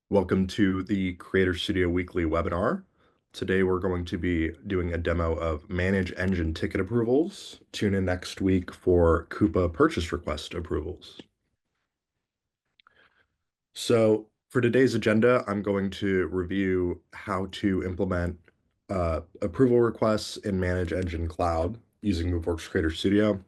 Welcome to the Creator Studio Weekly webinar. Today we're going to be doing a demo of ManageEngine ticket approvals. Tune in next week for Coupa purchase request approvals. So for today's agenda, I'm going to review how to implement approval requests in ManageEngine Cloud using Moveworks Creator Studio.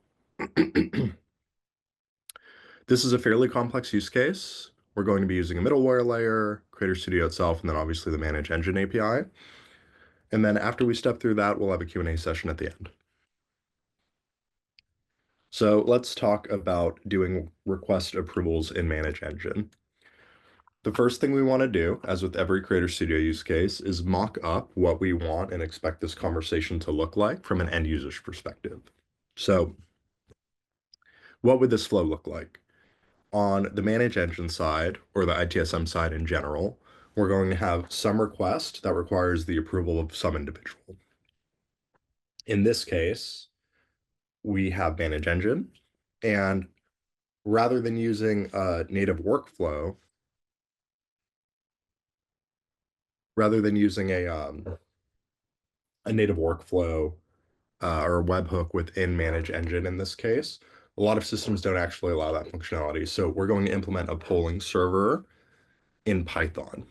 This is a fairly complex use case. We're going to be using a middleware layer, Creator Studio itself, and then obviously the ManageEngine API. And then after we step through that, we'll have a Q&A session at the end. So let's talk about doing request approvals in ManageEngine. The first thing we want to do, as with every Creator Studio use case, is mock up what we want and expect this conversation to look like from an end user's perspective. So what would this flow look like? On the ManageEngine side, or the ITSM side in general, we're going to have some request that requires the approval of some individual. In this case, we have ManageEngine, and rather than using a native workflow, rather than using a native workflow or a webhook within ManageEngine in this case, a lot of systems don't actually allow that functionality. So we're going to implement a polling server in Python.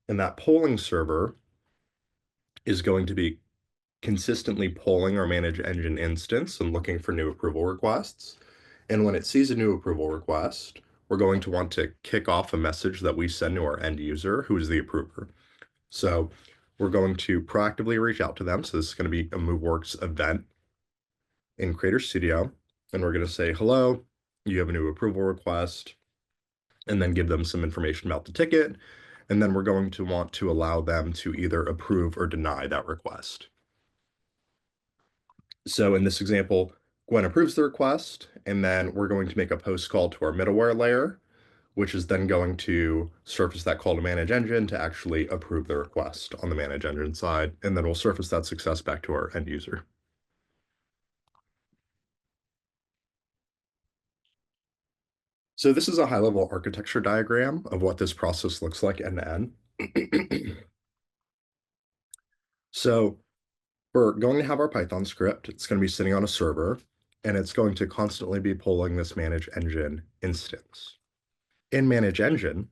And that polling server is going to be consistently polling our ManageEngine instance and looking for new approval requests. And when it sees a new approval request, we're going to want to kick off a message that we send to our end user, who is the approver. So we're going to proactively reach out to them. So this is going to be a Moveworks event in Creator Studio. And we're going to say, hello, you have a new approval request, and then give them some information about the ticket. And then we're going to want to allow them to either approve or deny that request. So in this example, Gwen approves the request, and then we're going to make a post call to our middleware layer, which is then going to surface that call to ManageEngine to actually approve the request on the ManageEngine side, and then we'll surface that success back to our end user. So this is a high-level architecture diagram of what this process looks like end to end. So we're going to have our Python script. It's going to be sitting on a server, and it's going to constantly be polling this ManageEngine instance. In ManageEngine,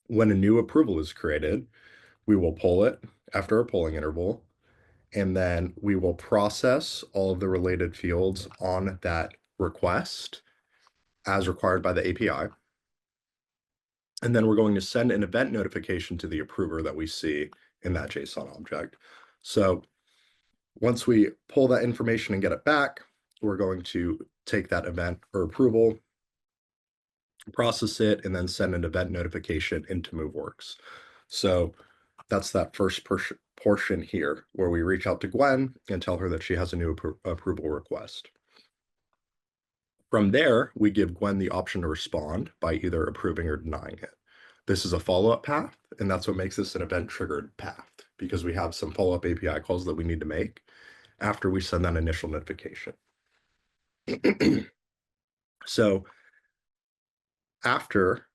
when a new approval is created, we will poll it after a polling interval, and then we will process all of the related fields on that request as required by the API. And then we're going to send an event notification to the approver that we see in that JSON object. So once we pull that information and get it back, we're going to take that event or approval, process it, and then send an event notification into Moveworks. So that's that first portion here where we reach out to Gwen and tell her that she has a new approval request. From there, we give Gwen the option to respond by either approving or denying it. This is a follow-up path, and that's what makes this an event-triggered path, because we have some follow-up API calls that we need to make after we send that initial notification. So after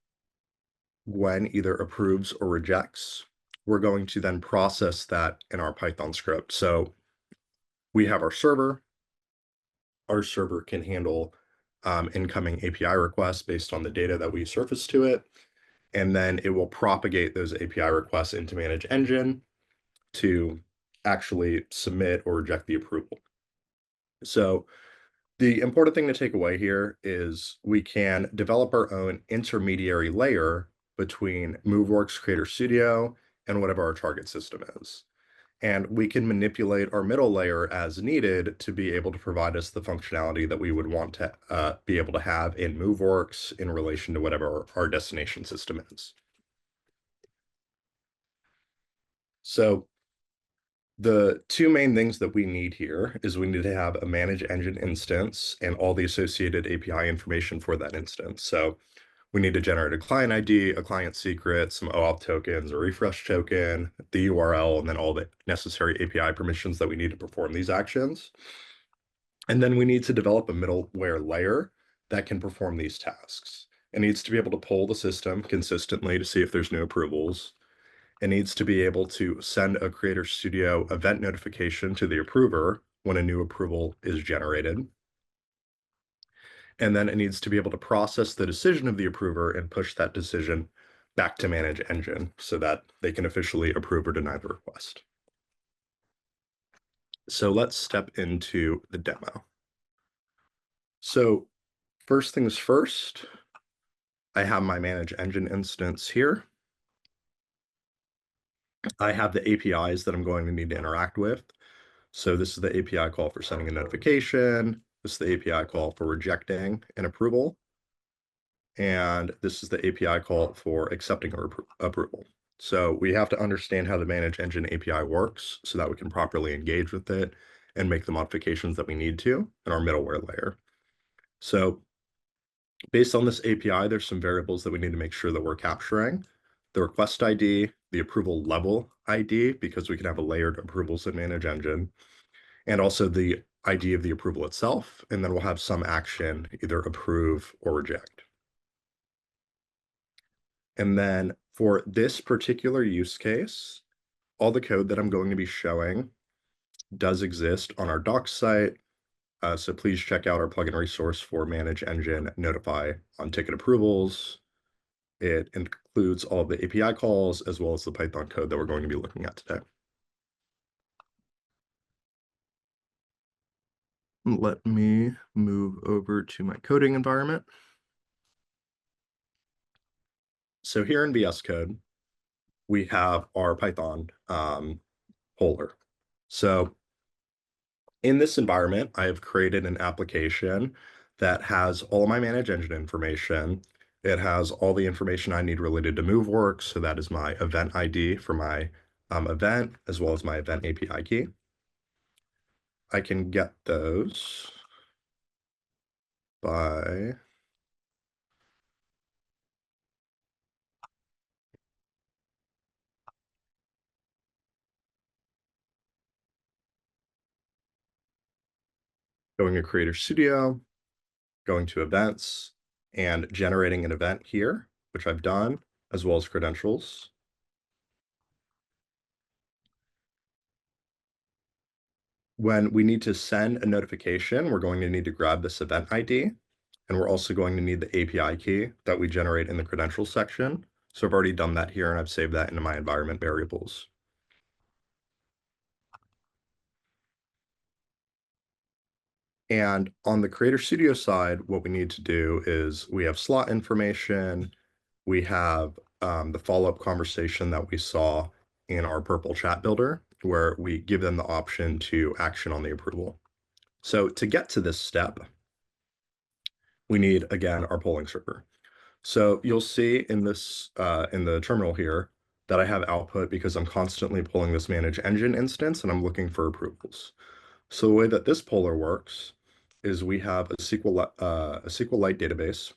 Gwen either approves or rejects, we're going to then process that in our Python script. So we have our server. Our server can handle incoming API requests based on the data that we surface to it. And then it will propagate those API requests into ManageEngine to actually submit or reject the approval. So the important thing to take away here is we can develop our own intermediary layer between Moveworks Creator Studio and whatever our target system is. And we can manipulate our middle layer as needed to be able to provide us the functionality that we would want to be able to have in Moveworks in relation to whatever our destination system is. So the two main things that we need here is we need to have a ManageEngine instance and all the associated API information for that instance. So we need to generate a client ID, a client secret, some OAuth tokens, a refresh token, the URL, and then all the necessary API permissions that we need to perform these actions. And then we need to develop a middleware layer that can perform these tasks. It needs to be able to poll the system consistently to see if there's new approvals. It needs to be able to send a Creator Studio event notification to the approver when a new approval is generated. And then it needs to be able to process the decision of the approver and push that decision back to ManageEngine so that they can officially approve or deny the request. So let's step into the demo. So first things first, I have my ManageEngine instance here. I have the APIs that I'm going to need to interact with. So this is the API call for sending a notification. This is the API call for rejecting an approval. And this is the API call for accepting an approval. So we have to understand how the ManageEngine API works so that we can properly engage with it and make the modifications that we need to in our middleware layer. So based on this API, there's some variables that we need to make sure that we're capturing. The request ID, the approval level ID, because we can have a layered approvals in ManageEngine, and also the ID of the approval itself, and then we'll have some action, either approve or reject. And then for this particular use case, all the code that I'm going to be showing does exist on our docs site. So please check out our plugin resource for ManageEngine Notify on ticket approvals. It includes all of the API calls as well as the Python code that we're going to be looking at today. Let me move over to my coding environment. So here in VS Code, we have our Python poller. So in this environment, I have created an application that has all my ManageEngine information. It has all the information I need related to Moveworks. So that is my event ID for my event, as well as my event API key. I can get those by going to Creator Studio, going to events, and generating an event here, which I've done, as well as credentials. When we need to send a notification, we're going to need to grab this event ID, and we're also going to need the API key that we generate in the credentials section. So I've already done that here, and I've saved that into my environment variables. And on the Creator Studio side, what we need to do is we have slot information, we have the follow-up conversation that we saw in our purple chat builder, where we give them the option to action on the approval. So to get to this step, we need, again, our polling server. So you'll see in this in the terminal here that I have output because I'm constantly pulling this ManageEngine instance and I'm looking for approvals. So the way that this poller works is we have a SQLite database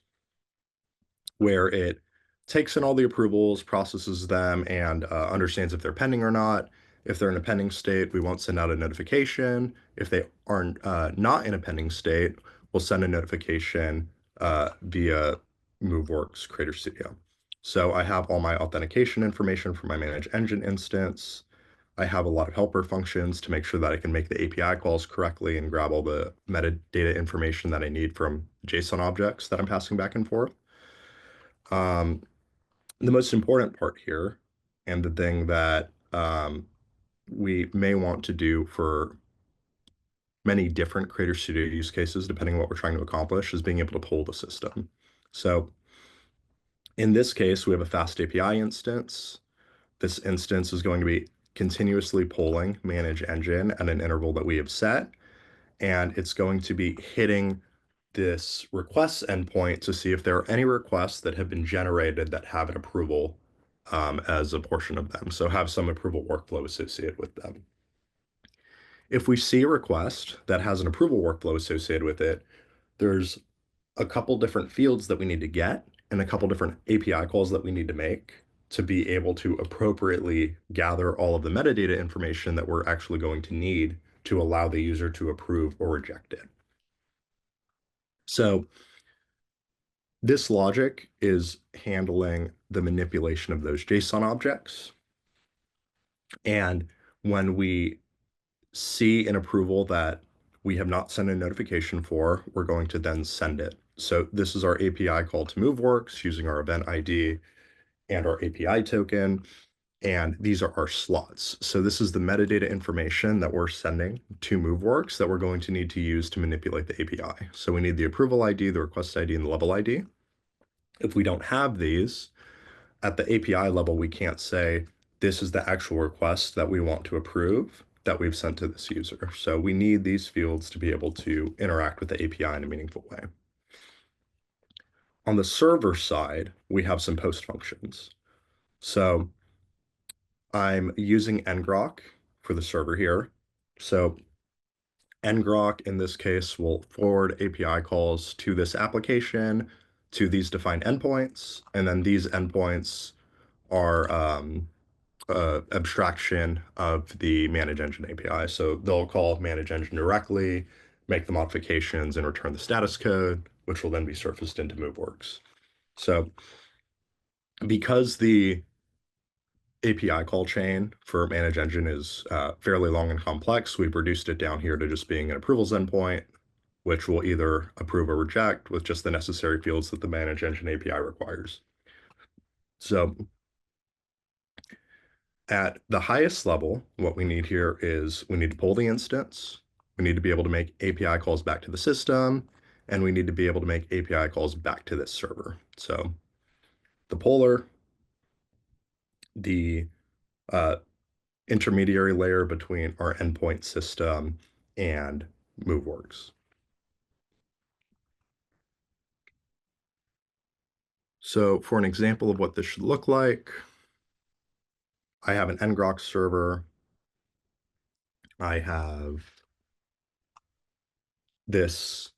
where it takes in all the approvals, processes them, and understands if they're pending or not. If they're in a pending state, we won't send out a notification. If they are not in a pending state, we'll send a notification via Moveworks Creator Studio. So I have all my authentication information for my ManageEngine instance. I have a lot of helper functions to make sure that I can make the API calls correctly and grab all the metadata information that I need from JSON objects that I'm passing back and forth. The most important part here, and the thing that we may want to do for many different Creator Studio use cases, depending on what we're trying to accomplish, is being able to pull the system. So in this case, we have a fast API instance. This instance is going to be continuously polling ManageEngine at an interval that we have set, and it's going to be hitting this requests endpoint to see if there are any requests that have been generated that have an approval as a portion of them, so have some approval workflow associated with them. If we see a request that has an approval workflow associated with it, there's a couple different fields that we need to get and a couple different API calls that we need to make to be able to appropriately gather all of the metadata information that we're actually going to need to allow the user to approve or reject it. So This logic is handling the manipulation of those JSON objects. And when we see an approval that we have not sent a notification for, we're going to then send it. So this is our API call to Moveworks using our event ID and our API token. And these are our slots. So this is the metadata information that we're sending to Moveworks that we're going to need to use to manipulate the API. So we need the approval ID, the request ID, and the level ID. If we don't have these, at the API level, we can't say, this is the actual request that we want to approve that we've sent to this user. So we need these fields to be able to interact with the API in a meaningful way. On the server side, we have some post functions. So I'm using ngrok for the server here. So ngrok in this case will forward API calls to this application, to these defined endpoints, and then these endpoints are abstraction of the ManageEngine API. So they'll call ManageEngine directly, make the modifications, and return the status code, which will then be surfaced into Moveworks. So because the API call chain for ManageEngine is fairly long and complex, we've reduced it down here to just being an approvals endpoint, which will either approve or reject with just the necessary fields that the ManageEngine API requires. So at the highest level, what we need here is we need to pull the instance, we need to be able to make API calls back to the system, and we need to be able to make API calls back to this server. So the puller, the uh, intermediary layer between our endpoint system and Moveworks. So for an example of what this should look like, I have an ngrok server. I have this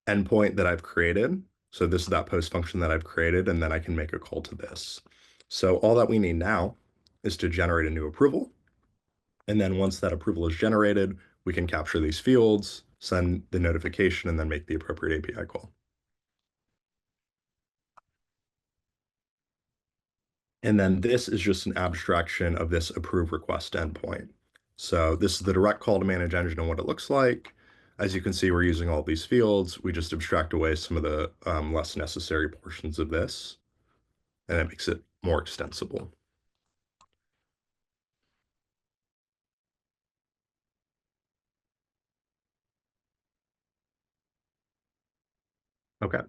endpoint that I've created. So this is that post function that I've created, and then I can make a call to this. So all that we need now is to generate a new approval. And then once that approval is generated, we can capture these fields, send the notification, and then make the appropriate API call. And then this is just an abstraction of this approve request endpoint. So this is the direct call to ManageEngine and what it looks like. As you can see, we're using all these fields. We just abstract away some of the less necessary portions of this, and it makes it more extensible. Okay.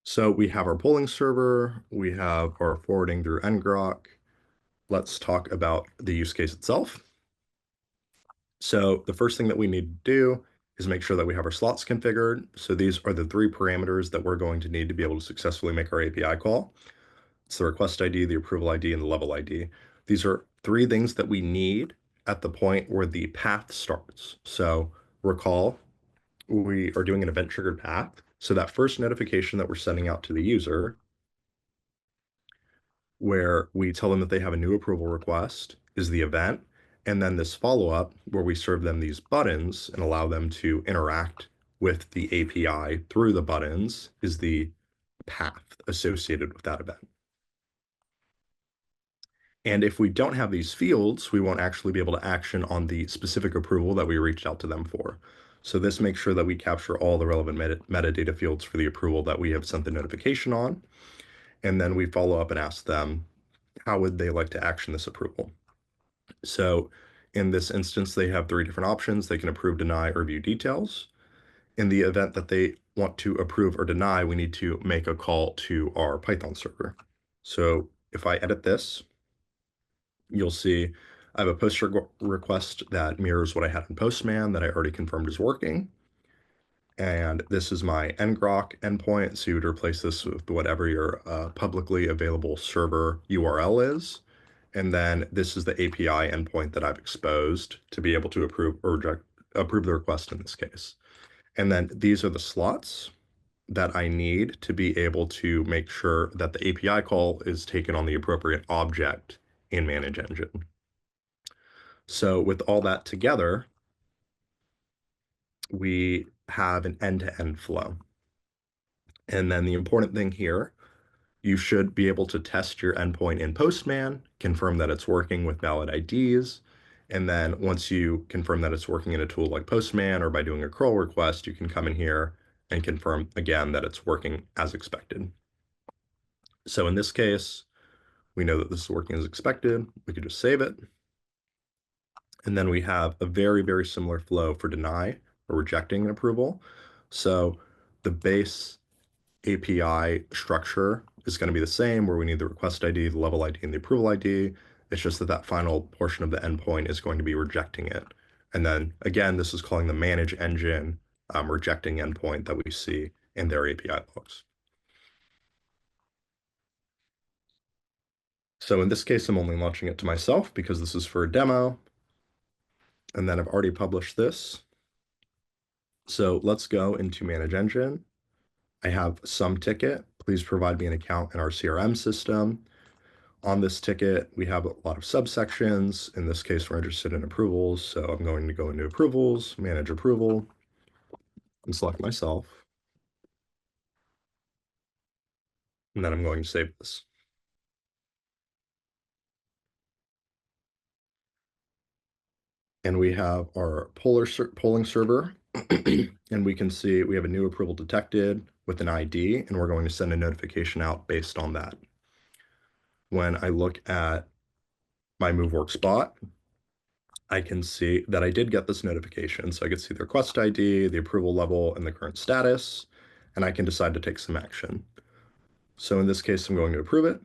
So we have our polling server, we have our forwarding through ngrok. Let's talk about the use case itself. So the first thing that we need to do is make sure that we have our slots configured. So these are the three parameters that we're going to need to be able to successfully make our API call. It's the request ID, the approval ID, and the level ID. These are three things that we need at the point where the path starts. So recall, we are doing an event-triggered path. So that first notification that we're sending out to the user, where we tell them that they have a new approval request, is the event. And then this follow-up where we serve them these buttons and allow them to interact with the API through the buttons is the path associated with that event. And if we don't have these fields, we won't actually be able to action on the specific approval that we reached out to them for. So this makes sure that we capture all the relevant metadata fields for the approval that we have sent the notification on. And then we follow up and ask them, how would they like to action this approval? So in this instance, they have three different options. They can approve, deny, or view details. In the event that they want to approve or deny, we need to make a call to our Python server. So if I edit this, you'll see I have a post request that mirrors what I had in Postman that I already confirmed is working. And this is my ngrok endpoint. So you would replace this with whatever your publicly available server URL is. And then this is the API endpoint that I've exposed to be able to approve or approve the request in this case. And then these are the slots that I need to be able to make sure that the API call is taken on the appropriate object in ManageEngine. So with all that together, we have an end-to-end flow. And then the important thing here, you should be able to test your endpoint in Postman, confirm that it's working with valid IDs. And then once you confirm that it's working in a tool like Postman or by doing a curl request, you can come in here and confirm again that it's working as expected. So in this case, we know that this is working as expected. We could just save it. And then we have a very, very similar flow for deny or rejecting an approval. So the base API structure is going to be the same, where we need the request ID, the level ID, and the approval ID. It's just that that final portion of the endpoint is going to be rejecting it. And then again, this is calling the ManageEngine rejecting endpoint that we see in their API logs. So in this case, I'm only launching it to myself because this is for a demo. And then I've already published this. So let's go into ManageEngine. I have some ticket. Please provide me an account in our CRM system. On this ticket, we have a lot of subsections. In this case, we're interested in approvals. So I'm going to go into approvals, manage approval, and select myself. And then I'm going to save this. And we have our polling server. And we can see we have a new approval detected with an ID, and we're going to send a notification out based on that. When I look at my Moveworks bot, I can see that I did get this notification. So I can see the request ID, the approval level, and the current status, and I can decide to take some action. So in this case, I'm going to approve it.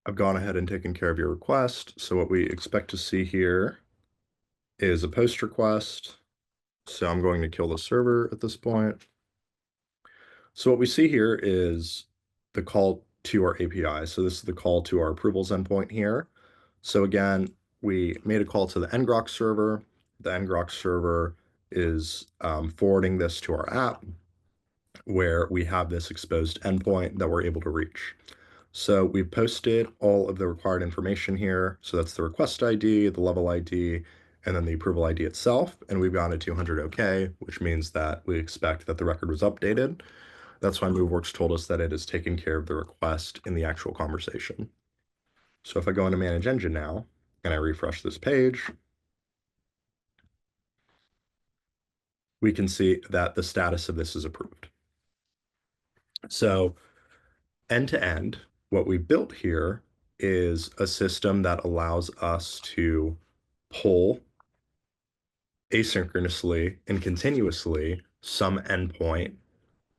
I've gone ahead and taken care of your request. So what we expect to see here is a post request. So I'm going to kill the server at this point. So what we see here is the call to our API. So this is the call to our approvals endpoint here. So again, we made a call to the ngrok server. The ngrok server is forwarding this to our app where we have this exposed endpoint that we're able to reach. So we've posted all of the required information here. So that's the request ID, the level ID, and then the approval ID itself. And we've gone to 200 OK, which means that we expect that the record was updated. That's why Moveworks told us that it has taken care of the request in the actual conversation. So if I go into ManageEngine now and I refresh this page, we can see that the status of this is approved. So end to end, what we built here is a system that allows us to pull asynchronously and continuously some endpoint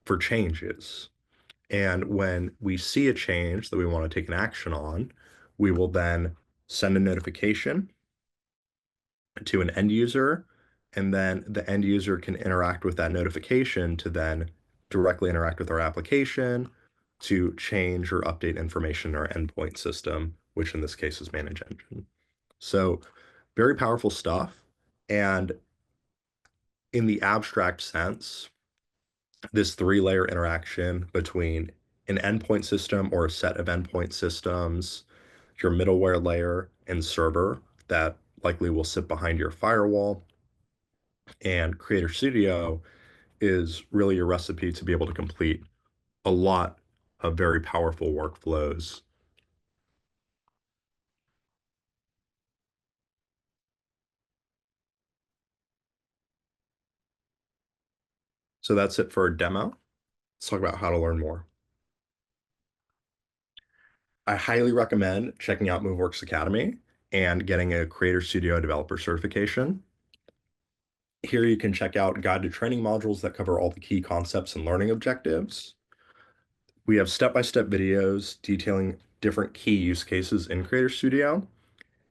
for changes. And when we see a change that we want to take an action on, we will then send a notification to an end user, and then the end user can interact with that notification to then directly interact with our application to change or update information in our endpoint system, which in this case is ManageEngine. So very powerful stuff. And in the abstract sense, this three-layer interaction between an endpoint system or a set of endpoint systems, your middleware layer and server that likely will sit behind your firewall, and Creator Studio is really a recipe to be able to complete a lot of very powerful workflows. So that's it for a demo. Let's talk about how to learn more. I highly recommend checking out Moveworks Academy and getting a Creator Studio developer certification. Here you can check out guided training modules that cover all the key concepts and learning objectives. We have step-by-step videos detailing different key use cases in Creator Studio.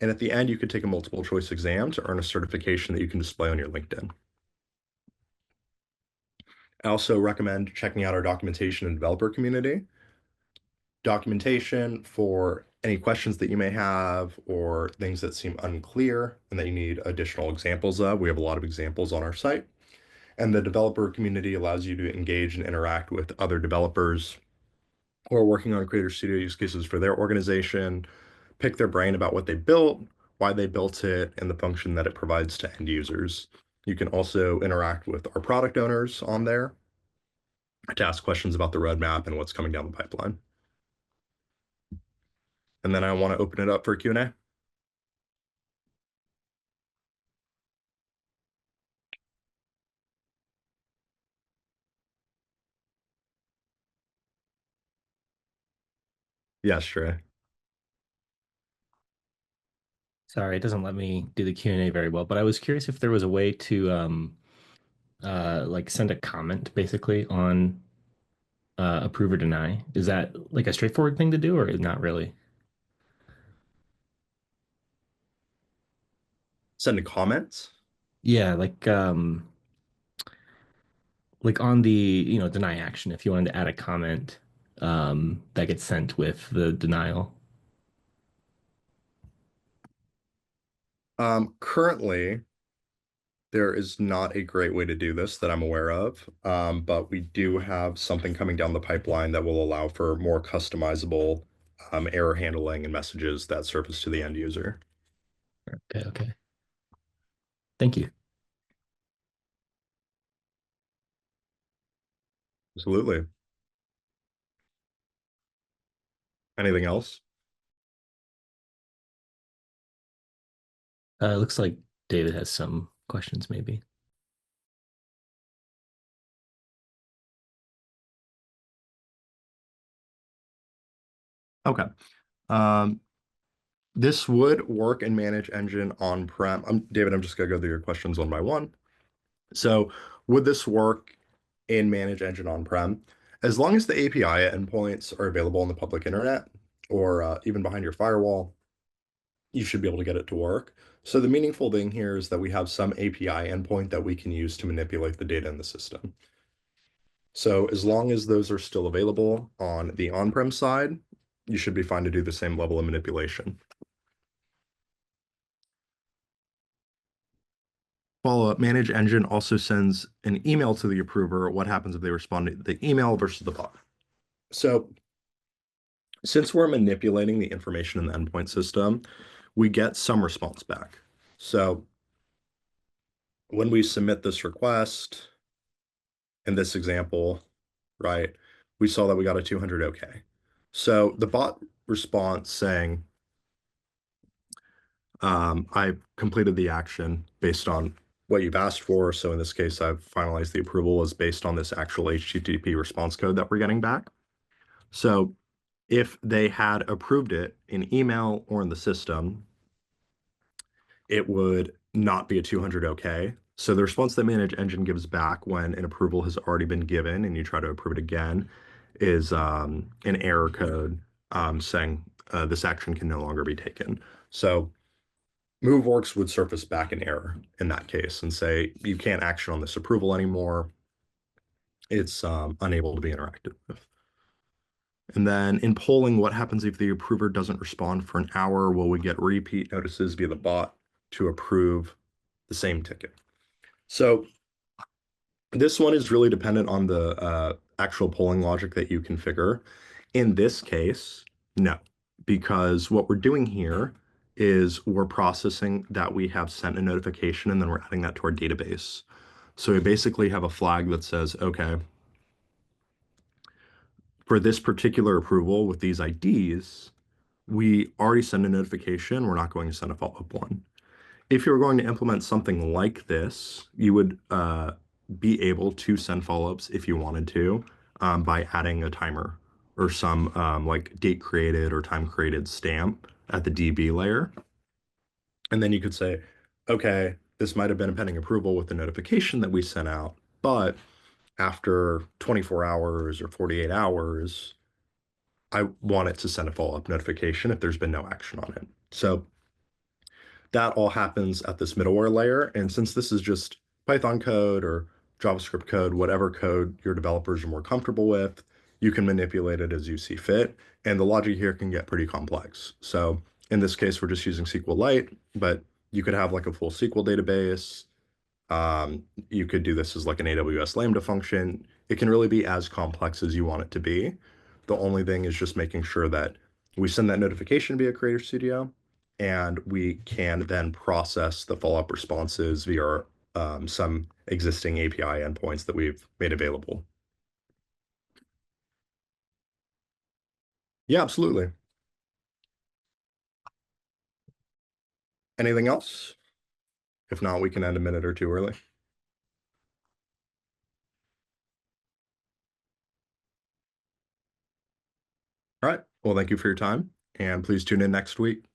And at the end, you could take a multiple choice exam to earn a certification that you can display on your LinkedIn. I also recommend checking out our documentation and developer community. Documentation for any questions that you may have or things that seem unclear and that you need additional examples of. We have a lot of examples on our site. And the developer community allows you to engage and interact with other developers or working on Creator Studio use cases for their organization, pick their brain about what they built, why they built it, and the function that it provides to end users. You can also interact with our product owners on there to ask questions about the roadmap and what's coming down the pipeline. And then I want to open it up for Q&A. Yes, Trey. Sorry, it doesn't let me do the Q&A very well, but I was curious if there was a way to like send a comment basically on approve or deny. Is that like a straightforward thing to do or not really? Send a comment. Yeah, like on the, deny action if you wanted to add a comment that gets sent with the denial. Currently, there is not a great way to do this that I'm aware of, but we do have something coming down the pipeline that will allow for more customizable error handling and messages that surface to the end user. Okay, okay. Thank you. Absolutely. Anything else? Looks like David has some questions maybe. Okay. Um, this would work in ManageEngine on-prem. David, I'm just gonna go through your questions one by one. So, would this work in ManageEngine on-prem? As long as the API endpoints are available on the public internet or even behind your firewall, you should be able to get it to work. So the meaningful thing here is that we have some API endpoint that we can use to manipulate the data in the system. So as long as those are still available on the on-prem side, you should be fine to do the same level of manipulation. Follow-up, ManageEngine also sends an email to the approver. What happens if they respond to the email versus the bot? So since we're manipulating the information in the endpoint system, we get some response back. So when we submit this request, in this example, right, we saw that we got a 200 OK. So the bot response saying, I completed the action based on what you've asked for. So in this case, I've finalized the approval is based on this actual HTTP response code that we're getting back. So if they had approved it in email or in the system, it would not be a 200 OK. So the response that ManageEngine gives back when an approval has already been given and you try to approve it again is an error code saying this action can no longer be taken. So Moveworks would surface back an error in that case and say you can't action on this approval anymore. It's unable to be interacted with. And then in polling, what happens if the approver doesn't respond for an hour? Will we get repeat notices via the bot to approve the same ticket? So this one is really dependent on the actual polling logic that you configure. In this case, no, because what we're doing here is we're processing that we have sent a notification and then we're adding that to our database. So we basically have a flag that says, okay, for this particular approval with these IDs, we already send a notification. We're not going to send a follow-up one. If you're going to implement something like this, you would be able to send follow-ups if you wanted to by adding a timer or some like date created or time created stamp at the DB layer. And then you could say, okay, this might have been a pending approval with the notification that we sent out, but after 24 hours or 48 hours, I want it to send a follow-up notification if there's been no action on it. So that all happens at this middleware layer. And since this is just Python code or JavaScript code, whatever code your developers are more comfortable with, you can manipulate it as you see fit. And the logic here can get pretty complex. So in this case, we're just using SQLite, but you could have like a full SQL database. You could do this as like an AWS Lambda function. It can really be as complex as you want it to be. The only thing is just making sure that we send that notification via Creator Studio, and we can then process the follow-up responses via some existing API endpoints that we've made available. Yeah, absolutely. Anything else? If not, we can end a minute or two early. All right. Well, thank you for your time, and please tune in next week.